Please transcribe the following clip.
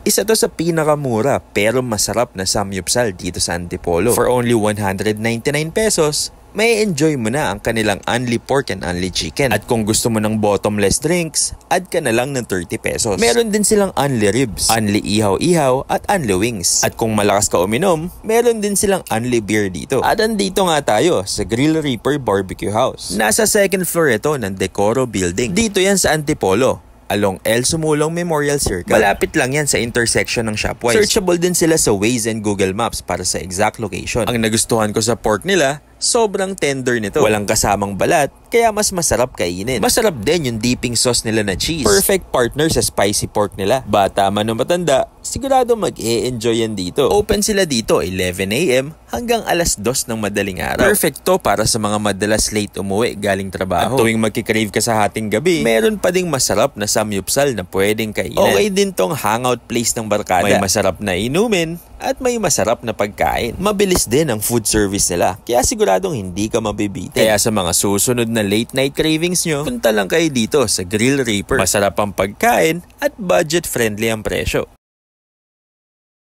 Isa to sa pinakamura pero masarap na samyupsal dito sa Antipolo. For only 199 pesos, may enjoy mo na ang kanilang Only Pork and Only Chicken. At kung gusto mo ng bottomless drinks, add ka na lang ng 30 pesos. Meron din silang Only Ribs, Only Ihaw-Ihaw at Only Wings. At kung malakas ka uminom, meron din silang Only Beer dito. At andito nga tayo sa Grill Reaper Barbecue House. Nasa second floor ito ng Decoro Building. Dito yan sa Antipolo, along El Sumulong Memorial Circle. Malapit lang yan sa intersection ng Shopwise. Searchable din sila sa Waze and Google Maps para sa exact location. Ang nagustuhan ko sa pork nila, sobrang tender nito. Walang kasamang balat, kaya mas masarap kainin. Masarap din yung dipping sauce nila na cheese. Perfect partner sa spicy pork nila. Bata man o matanda, sigurado mag-e-enjoy yan dito. Open sila dito 11 AM hanggang alas 2 ng madaling araw. Perfect to para sa mga madalas late umuwi galing trabaho. At tuwing magkikrave ka sa hating gabi, meron pa ding masarap na samyupsal na pwedeng kainin. Okay din tong hangout place ng barkada. May masarap na inumin at may masarap na pagkain. Mabilis din ang food service nila, kaya siguradong hindi ka mabibitin. Kaya sa mga susunod na late night cravings nyo, punta lang kayo dito sa Grill Reaper. Masarap ang pagkain at budget friendly ang presyo.